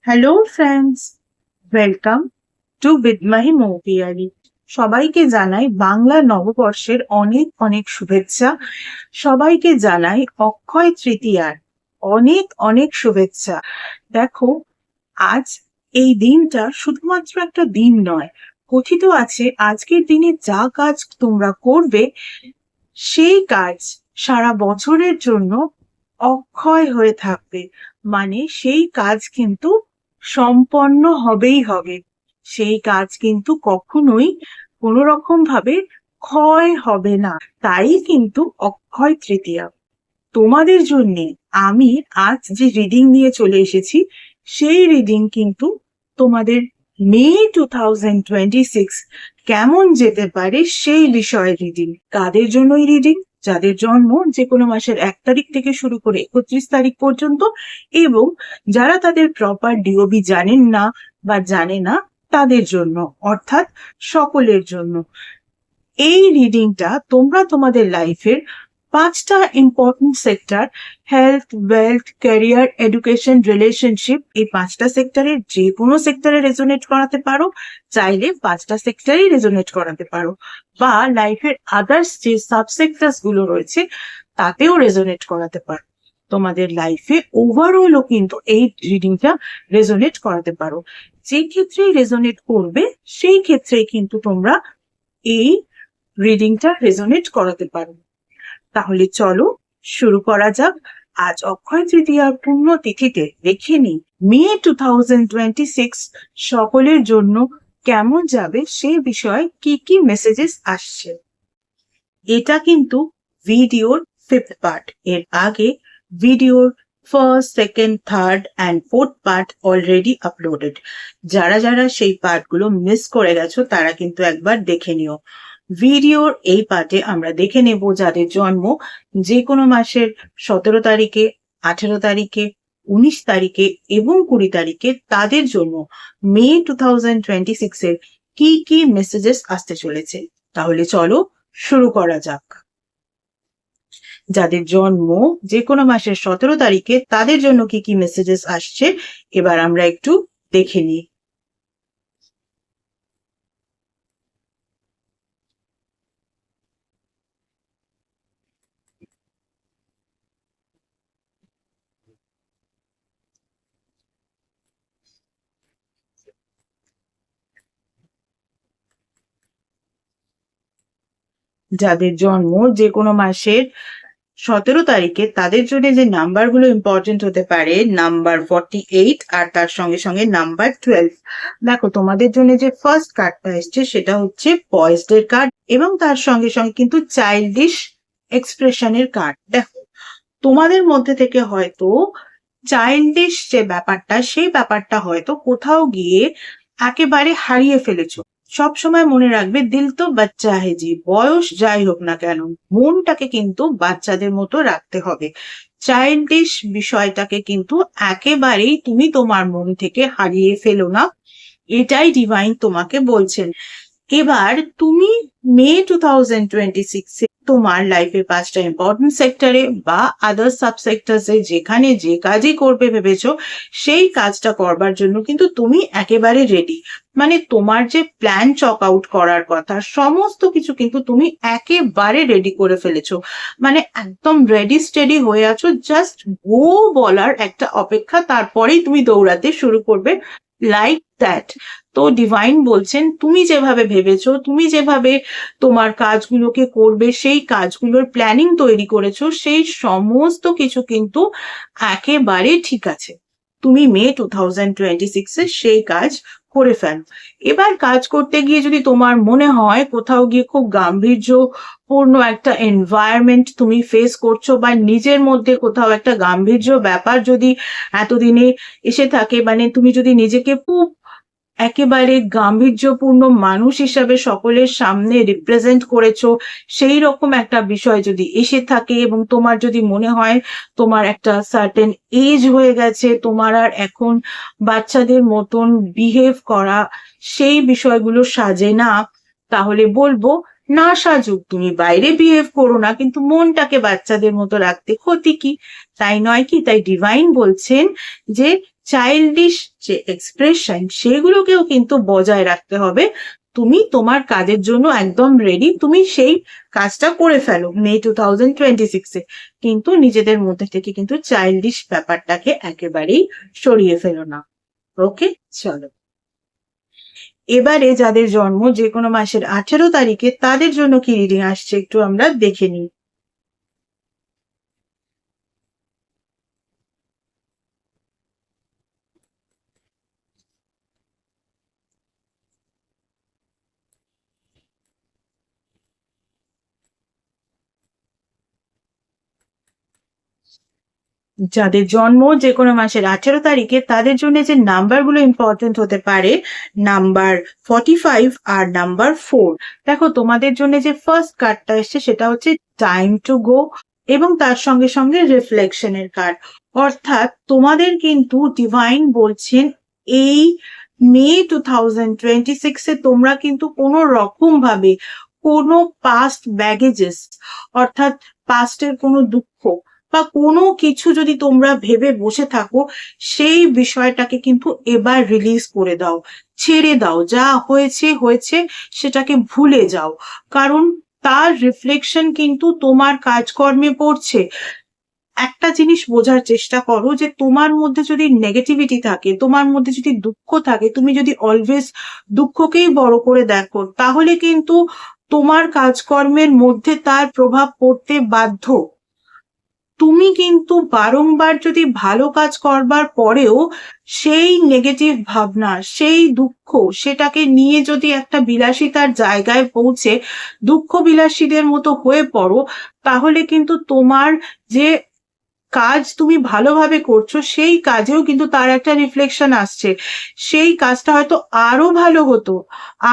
Hello friends, welcome to বিদমাহি মৌপিয়ারি। সবাইকে জানাই বাংলা নববর্ষের অনেক অনেক শুভেচ্ছা। সবাইকে জানাই অক্ষয় তৃতীয়ার অনেক অনেক শুভেচ্ছা। দেখো, আজ এই দিনটা শুধুমাত্র একটা দিন নয়, কথিত আছে আজকের দিনে যা কাজ তোমরা করবে সেই কাজ সারা বছরের জন্য অক্ষয় হয়ে থাকবে। মানে সেই কাজ কিন্তু সম্পন্ন হবেই হবে। সেই কাজ কিন্তু কখনোই কোনো রকম ভাবে ক্ষয় হবে না। তাই কিন্তু অক্ষয় তৃতীয়া। তোমাদের জন্য আমি আজ যে রিডিং নিয়ে চলে এসেছি, সেই রিডিং কিন্তু তোমাদের মে 2026 কেমন যেতে পারে সেই বিষয়ে রিডিং। কাদের জন্য এই রিডিং? যাদের জন্ম যে কোনো মাসের 1 তারিখ থেকে শুরু করে 31 তারিখ পর্যন্ত, এবং যারা তাদের প্রপার ডিওবি জানেন না বা জানে না তাদের জন্য, অর্থাৎ সকলের জন্য। এই রিডিংটা তোমরা তোমাদের লাইফের 5টা important sector, health, wealth, career, education, relationship, এই 5টা সেক্টরের যে কোনো সেক্টরে রেজোনেট করাতে পারো। চাইলে 5টা সেক্টরেই রেজোনেট করাতে পারো, বা লাইফের আদার্স যে সাবসেক্টরস গুলো রয়েছে তাতেও রেজোনেট করাতে পারো। তোমাদের লাইফে ওভারঅলও কিন্তু এই রিডিংটা রেজোনেট করাতে পারো। যে ক্ষেত্রেই রেজোনেট করবে সেই ক্ষেত্রেই কিন্তু তোমরা এই রিডিংটা রেজোনেট করাতে পারো। তাহলে চলো শুরু করা যাক। আজ অক্ষয় তৃতীয়ার পূর্ণ তিথিতে দেখে নিই মে 2026 সকলের জন্য কেমন যাবে, সেই বিষয়ে কি কি মেসেজেস আসছে। এটা কিন্তু ভিডিওর 5th পার্ট। এর আগে ভিডিওর first, second, third and fourth part already uploaded. যারা যারা সেই পার্টগুলো মিস করে গেছো তারা কিন্তু একবার দেখে নিও। ভিডিওর এই পার্টে আমরা দেখে নেব যাদের জন্ম যে কোনো মাসের 17 তারিখে, 18 তারিখে, 19 তারিখে এবং 20 তারিখে, তাদের জন্য মে 2026 এর কি কি মেসেজেস আসতে চলেছে। তাহলে চলো শুরু করা যাক। যাদের জন্ম যে কোনো মাসের 17 তারিখে তাদের জন্য কি কি মেসেজেস আসছে এবার আমরা একটু দেখে নিই। যাদের জন্ম যে কোনো মাসের 17 তারিখে তাদের জন্য যে নাম্বারগুলো ইম্পর্টেন্ট হতে পারে, নাম্বার 48 আর তার সঙ্গে সঙ্গে নাম্বার 12। দেখো, তোমাদের জন্য যে ফার্স্ট কার্ডটা এসছে সেটা হচ্ছে পয়েজড এর কার্ড, এবং তার সঙ্গে সঙ্গে কিন্তু চাইল্ডিশ এক্সপ্রেশনের কার্ড। দেখো, তোমাদের মধ্যে থেকে হয়তো চাইল্ডিশ যে ব্যাপারটা, সেই ব্যাপারটা হয়তো কোথাও গিয়ে একেবারে হারিয়ে ফেলেছো। সব সময় মনে রাখবে, দিল তো বাচ্চা হে জি, বয়স যাই হোক না কেন মনটাকে কিন্তু বাচ্চাদের মতো রাখতে হবে। চাইল্ডিশ বিষয়টাকে কিন্তু একেবারেই তুমি তোমার মন থেকে হারিয়ে ফেলো না, এটাই ডিভাইন তোমাকে বলছেন। এবার তুমি মে 2026 তোমার লাইফের 5টা ইম্পর্টেন্ট সেক্টরে বা আদার সাবসেক্টরসে যেখানে যে কাজই করবে ভেবেছো, সেই কাজটা করবার জন্য কিন্তু তুমি একেবারে রেডি। মানে তোমার যে প্ল্যান চক আউট করার কথা, সমস্ত কিছু কিন্তু তুমি একেবারে রেডি করে ফেলেছো। মানে একদম রেডি স্টেডি হয়ে আছো, জাস্ট গো বলার একটা অপেক্ষা, তারপরেই তুমি দৌড়াতে শুরু করবে, লাইক দ্যাট। তো ডিভাইন বলছেন, তুমি যেভাবে ভেবেছো, তুমি যেভাবে তোমার কাজগুলোকে করবে, সেই কাজগুলোর প্ল্যানিং তৈরি করেছো, সেই সমস্ত কিছু কিন্তু একেবারে ঠিক আছে। তুমি মে 2026 সেই কাজ করে ফেলো। এবার কাজ করতে গিয়ে যদি তোমার মনে হয় কোথাও গিয়ে খুব গাম্ভীর্যপূর্ণ একটা এনভায়রনমেন্ট তুমি ফেস করছো, বা নিজের মধ্যে কোথাও একটা গাম্ভীর্য ব্যাপার যদি এতদিনে এসে থাকে, মানে তুমি যদি নিজেকে খুব একেবারে গাম্ভীর্যপূর্ণ মানুষ হিসাবে সকলের সামনে রিপ্রেজেন্ট করেছো, সেই রকম একটা বিষয় যদি এসে থাকে, এবং তোমার যদি মনে হয় তোমার একটা সার্টেন এজ হয়ে গেছে, তোমার আর এখন বাচ্চাদের মতন বিহেভ করা সেই বিষয়গুলো সাজে না, তাহলে বলবো না সাজুক, তুমি বাইরে বিহেভ করো না, কিন্তু মনটাকে বাচ্চাদের মতো রাখতে ক্ষতি কি? তাই নয় কি? তাই ডিভাইন বলছেন যে চাইল্ডিশ যে এক্সপ্রেশন সেগুলোকেও কিন্তু বজায় রাখতে হবে। তুমি তোমার কাজের জন্য একদম রেডি, তুমি সেই কাজটা করে ফেলো মে 2026-এ, কিন্তু নিজেদের মধ্যে থেকে কিন্তু চাইল্ডিশ ব্যাপারটাকে একেবারেই সরিয়ে ফেলো না। ওকে, চলো এবারে যাদের জন্ম যে কোনো মাসের 18 তারিখে তাদের জন্য কি রিডিং আসছে একটু আমরা দেখে নিই। যাদের জন্ম যে কোনো মাসের 18 তারিখে তাদের জন্য যে নাম্বারগুলো ইম্পর্টেন্ট হতে পারে, নাম্বার 45 আর নাম্বার 4। দেখো তোমাদের জন্য যে ফার্স্ট কার্ডটা এসছে সেটা হচ্ছে টাইম টু গো, এবং তার সঙ্গে সঙ্গে রিফ্লেকশনের কার্ড। অর্থাৎ তোমাদের কিন্তু ডিভাইন বলছেন এই মে 2026-এ তোমরা কিন্তু কোনো রকম ভাবে কোনো পাস্ট ব্যাগেজেস, অর্থাৎ পাস্টের কোনো দুঃখ বা কোনো কিছু যদি তোমরা ভেবে বসে থাকো, সেই বিষয়টাকে কিন্তু এবার রিলিজ করে দাও, ছেড়ে দাও। যা হয়েছে হয়েছে, সেটাকে ভুলে যাও, কারণ তার রিফ্লেকশন কিন্তু তোমার কাজকর্মে পড়ছে। একটা জিনিস বোঝার চেষ্টা করো যে তোমার মধ্যে যদি নেগেটিভিটি থাকে, তোমার মধ্যে যদি দুঃখ থাকে, তুমি যদি অলওয়েজ দুঃখকেই বড় করে দেখো, তাহলে কিন্তু তোমার কাজকর্মের মধ্যে তার প্রভাব পড়তে বাধ্য। তুমি কিন্তু বারংবার যদি ভালো কাজ করবার পরেও সেই নেগেটিভ ভাবনা, সেই দুঃখ, সেটাকে নিয়ে যদি একটা বিলাসিতার জায়গায় পৌঁছে দুঃখ বিলাসীদের মতো হয়ে পড়ো, তাহলে কিন্তু তোমার যে কাজ তুমি ভালোভাবে করছো সেই কাজেও কিন্তু তার একটা রিফ্লেকশন আসছে। সেই কাজটা হয়তো আরো ভালো হতো,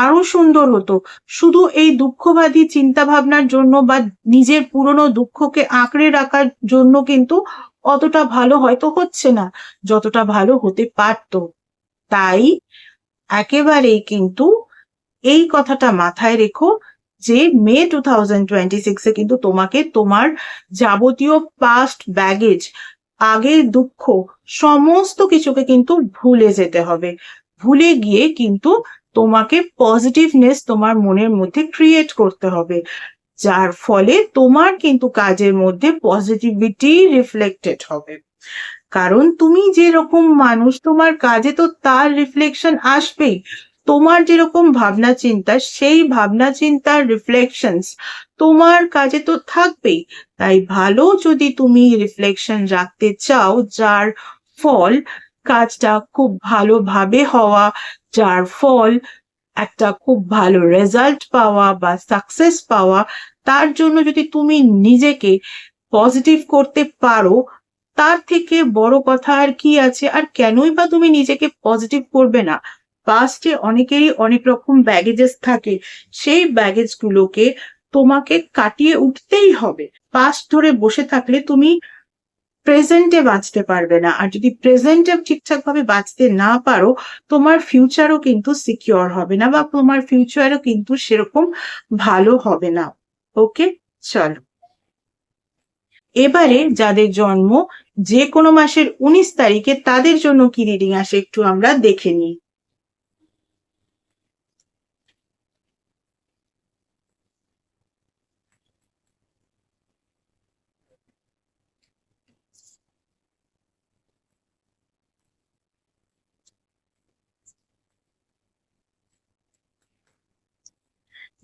আরো সুন্দর হতো, শুধু এই দুঃখবাদী চিন্তা ভাবনার জন্য বা নিজের পুরনো দুঃখকে আঁকড়ে রাখার জন্য কিন্তু অতটা ভালো হয়তো হচ্ছে না যতটা ভালো হতে পারতো। তাই একেবারেই কিন্তু এই কথাটা মাথায় রেখো যে মে 2026-এ কিন্তু তোমাকে তোমার যাবতীয় পাস্ট ব্যাগেজ, আগের দুঃখ, সমস্ত কিছুকে কিন্তু ভুলে যেতে হবে। ভুলে গিয়ে কিন্তু তোমাকে পজিটিভনেস তোমার মনের মধ্যে ক্রিয়েট করতে হবে, যার ফলে তোমার কিন্তু কাজের মধ্যে পজিটিভিটি রিফ্লেক্টেড হবে। কারণ তুমি যেরকম মানুষ, তোমার কাজে তো তার রিফ্লেকশন আসবেই। তোমার যেরকম ভাবনা চিন্তা, সেই ভাবনা চিন্তার রিফ্লেকশনস তোমার কাজে তো থাকবেই। তাই ভালো যদি তুমি রিফ্লেকশন রাখতে চাও, যার ফল কাজটা খুব ভালোভাবে হওয়া, যার ফল একটা খুব ভালো রেজাল্ট পাওয়া বা সাকসেস পাওয়া, তার জন্য যদি তুমি নিজেকে পজিটিভ করতে পারো, তার থেকে বড় কথা আর কি আছে? আর কেনই বা তুমি নিজেকে পজিটিভ করবে না? পাস্টে অনেকেরই অনেক রকম ব্যাগেজেস থাকে, সেই ব্যাগেজ গুলোকে তোমাকে কাটিয়ে উঠতেই হবে। পাস্ট ধরে বসে থাকলে তুমি প্রেজেন্টে বাঁচতে পারবে না, আর যদি প্রেজেন্টে ঠিকঠাক ভাবে বাঁচতে না পারো, তোমার ফিউচারও কিন্তু সিকিউর হবে না, বা তোমার ফিউচারও কিন্তু সেরকম ভালো হবে না। ওকে, চলো এবারে যাদের জন্ম যে কোনো মাসের 19 তারিখে তাদের জন্য কি রিডিং আসে একটু আমরা দেখে নিই।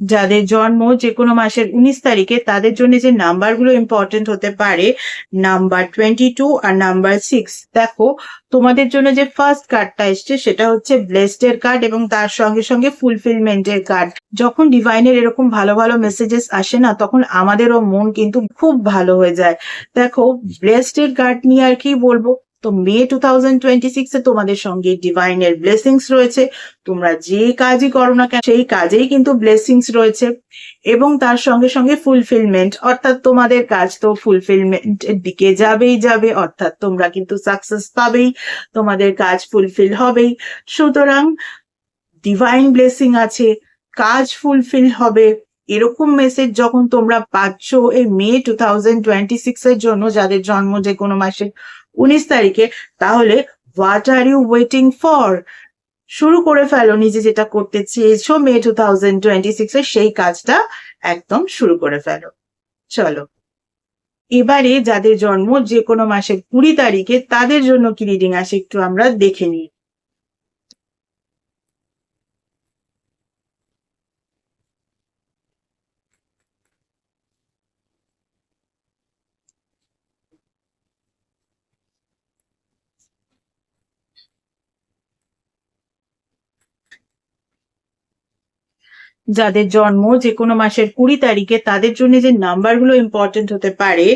যাদের জন্ম যে কোনো মাসের 19 তারিখে তাদের জন্য যে নাম্বারগুলো ইম্পর্টেন্ট হতে পারে, নাম্বার 22 আর নাম্বার 6। দেখো তোমাদের জন্য যে ফার্স্ট কার্ডটা এসছে সেটা হচ্ছে ব্লেসড এর কার্ড, এবং তার সঙ্গে সঙ্গে ফুলফিলমেন্টের কার্ড। যখন ডিভাইনের এরকম ভালো ভালো মেসেজেস আসে না, তখন আমাদেরও মন কিন্তু খুব ভালো হয়ে যায়। দেখো ব্লেসড এর কার্ড নিয়ে আর কি বলবো, তো মে 2026-এ তোমাদের সঙ্গে ডিভাইনের ব্লেসিংস রয়েছে। তোমরা যে কাজই করো না কেন সেই কাজেই কিন্তু ব্লেসিংস রয়েছে, এবং তার সঙ্গে সঙ্গে ফুলফিলমেন্ট, অর্থাৎ তোমাদের কাজ তো ফুলফিলমেন্টের দিকে যাবেই যাবে, অর্থাৎ তোমরা কিন্তু সাকসেস পাবেই, তোমাদের কাজ ফুলফিল হবেই। সুতরাং ডিভাইন ব্লেসিং আছে, কাজ ফুলফিল হবে, এরকম মেসেজ যখন তোমরা পাচ্ছ এই মে 2026-এর জন্য যাদের জন্ম যে কোনো মাসে 19 তারিখে, তাহলে what are you waiting for? শুরু করে ফেলো নিজে যেটা করতে চেয়েছো মে 2026 এ, সেই কাজটা একদম শুরু করে ফেলো। চলো এবারে যাদের জন্ম যে কোনো মাসের 20 তারিখে তাদের জন্য কি রিডিং আসে একটু আমরা দেখে নিই। যাদের জন্ম যে কোনো মাসের 20 তারিখে তাদের জন্য যে নাম্বারগুলো ইম্পর্টেন্ট হতে পারে,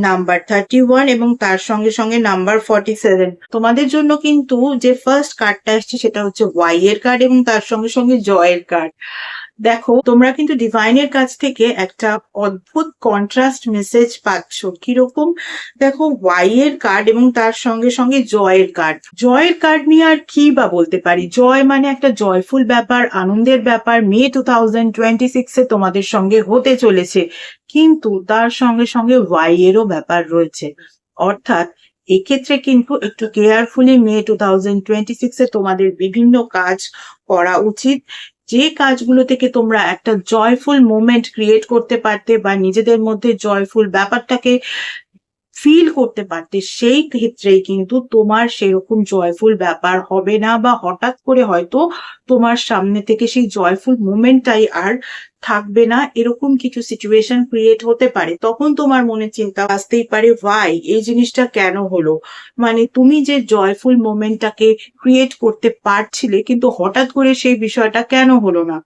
নাম্বার 31 এবং তার সঙ্গে সঙ্গে নাম্বার 47। তোমাদের জন্য কিন্তু যে ফার্স্ট কার্ডটা আসছে সেটা হচ্ছে ওয়াই এর কার্ড এবং তার সঙ্গে সঙ্গে জয়ের কার্ড। দেখো তোমরা কিন্তু ডিভাইনের কাছ থেকে একটা অদ্ভুত কন্ট্রাস্ট মেসেজ পাচ্ছ। কিরকম? দেখো ওয়াই এর কার্ড এবং তার সঙ্গে সঙ্গে জয়ের কার্ড। জয়ের কার্ড নিয়ে আর কি বা বলতে পারি, জয় মানে একটা জয়ফুল ব্যাপার, আনন্দের ব্যাপার মে 2026 এ তোমাদের সঙ্গে হতে চলেছে, কিন্তু তার সঙ্গে সঙ্গে ওয়াই এরও ব্যাপার রয়েছে। অর্থাৎ এক্ষেত্রে কিন্তু একটু কেয়ারফুলি মে 2026 এ তোমাদের বিভিন্ন কাজ করা উচিত। যে কাজগুলো থেকে তোমরা একটা জয়ফুল মোমেন্ট ক্রিয়েট করতে পারতে বা নিজেদের মধ্যে জয়ফুল ব্যাপারটাকে ফিল করতে পারতে, সেই ক্ষেত্রেই কিন্তু তোমার সেরকম জয়ফুল ব্যাপার হবে না, বা হঠাৎ করে হয়তো তোমার সামনে থেকে সেই জয়ফুল মোমেন্টটাই আর থাকবে না, এরকম কিছু সিচুয়েশন ক্রিয়েট হতে পারে। তখন তোমার মনে চিন্তা আসতেই পারে, ভাই এই জিনিসটা কেন হলো? মানে তুমি যে জয়ফুল মোমেন্টটাকে ক্রিয়েট করতে পারছিলে কিন্তু হঠাৎ করে সেই বিষয়টা কেন হলো না?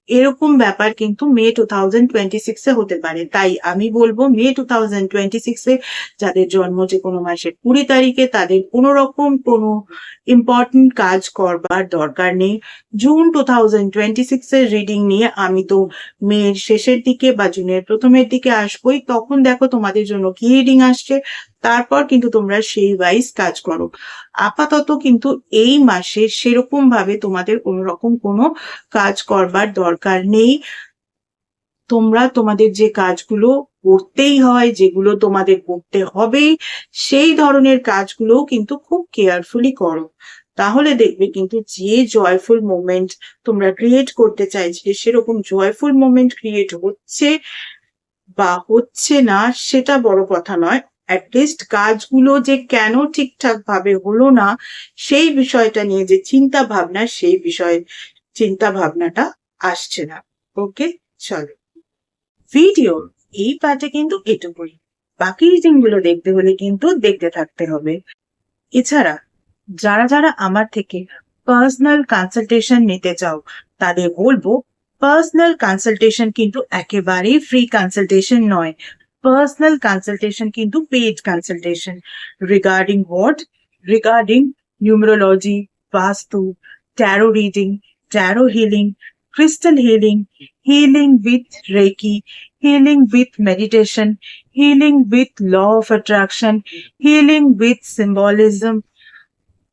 এরকম ব্যাপার কিন্তু মে 2026 এ হতে পারে। তাই আমি বলবো মে 2026 এ যাদের জন্ম যে কোনো মাসের 20 তারিখে তাদের কোনো রকম কোনো ইম্পর্টেন্ট কাজ করবার দরকার নেই। জুন 2026 এর রিডিং নিয়ে আমি তো মের শেষের দিকে বা জুনের প্রথমের দিকে আসবোই, তখন দেখো তোমাদের জন্য কি রিডিং আসছে, তারপর কিন্তু তোমরা সেই ওয়াইজ কাজ করো। আপাতত কিন্তু এই মাসে সেরকম ভাবে তোমাদের কোনো রকম কোনো কাজ করবার দরকার নেই। তোমরা তোমাদের যে কাজগুলো করতেই হয়, যেগুলো তোমাদের করতে হবে, সেই ধরনের কাজগুলো কিন্তু খুব কেয়ারফুলি করো। তাহলে দেখবে কিন্তু যে জয়ফুল মোমেন্ট তোমরা ক্রিয়েট করতে চাইছিলে সেরকম জয়ফুল মোমেন্ট ক্রিয়েট হচ্ছে বা হচ্ছে না সেটা বড় কথা নয়, অ্যাটলিস্ট কাজগুলো যে কেন ঠিকঠাক ভাবে হলো না সেই বিষয়টা নিয়ে যে চিন্তা ভাবনা, সেই বিষয়ে চিন্তা ভাবনাটা আসছে না। ওকে, চলো ভিডিও এই পার্টে কিন্তু এটুকুই। বাকি রিডিং গুলো দেখতে হলে কিন্তু দেখতে থাকতে হবে। এছাড়া যারা যারা আমার থেকে পার্সোনাল কনসালটেশন নিতে চাও তাদের বলবো, পার্সোনাল কনসালটেশন কিন্তু একেবারেই ফ্রি কনসালটেশন নয়। পার্সোনাল কনসালটেশন কিন্তু paid consultation. Regarding what? Regarding numerology, vastu, tarot reading, tarot healing, crystal healing, healing with Reiki, healing with meditation, healing with law of attraction, healing with symbolism,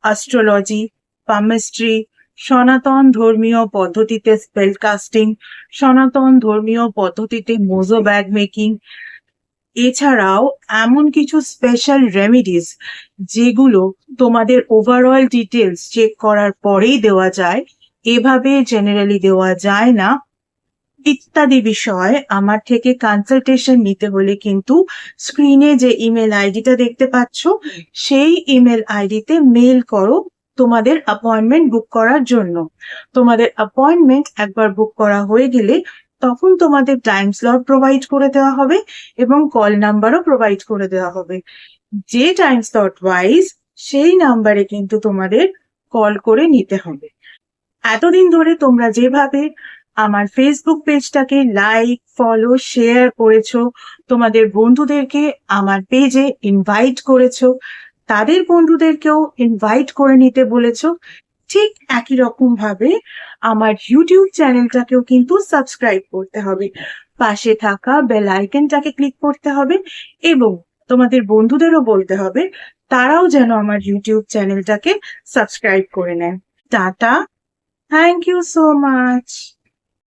astrology, palmistry, সনাতন ধর্মীয় পদ্ধতিতে spell casting, সনাতন ধর্মীয় পদ্ধতিতে Mojo bag making, এছাড়াও এমন কিছু special remedies যেগুলো তোমাদের ওভারঅল ডিটেলস চেক করার পরেই দেওয়া যায়, এভাবে জেনারেলি দেওয়া যায় না, ইত্যাদি বিষয় আমার থেকে কনসালটেশন নিতে হলে কিন্তু স্ক্রিনে যে ইমেল আইডিটা দেখতে পাচ্ছ সেই ইমেল আইডিতে মেল করো তোমাদের অ্যাপয়েন্টমেন্ট বুক করার জন্য। তোমাদের অ্যাপয়েন্টমেন্ট একবার বুক করা হয়ে গেলে তখন তোমাদের টাইম স্লট প্রোভাইড করে দেওয়া হবে এবং কল নাম্বারও প্রোভাইড করে দেওয়া হবে। যে টাইম স্লট ওয়াইজ সেই নাম্বারে কিন্তু তোমাদের কল করে নিতে হবে। এতদিন ধরে তোমরা যেভাবে আমার ফেসবুক পেজটাকে লাইক, ফলো, শেয়ার করেছো, তোমাদের বন্ধুদেরকে আমার পেজে ইনভাইট করেছো, তাদের বন্ধুদেরকেও ইনভাইট করে নিতে বলেছো, ঠিক একই রকম ভাবে আমার ইউটিউব চ্যানেলটাকেও কিন্তু সাবস্ক্রাইব করতে হবে। পাশে থাকা বেল আইকনটাকে ক্লিক করতে হবে এবং তোমাদের বন্ধুদেরও বলতে হবে তারাও যেন আমার ইউটিউব চ্যানেলটাকে সাবস্ক্রাইব করে নেয়। টাটা, থ্যাংক ইউ সো মাচ।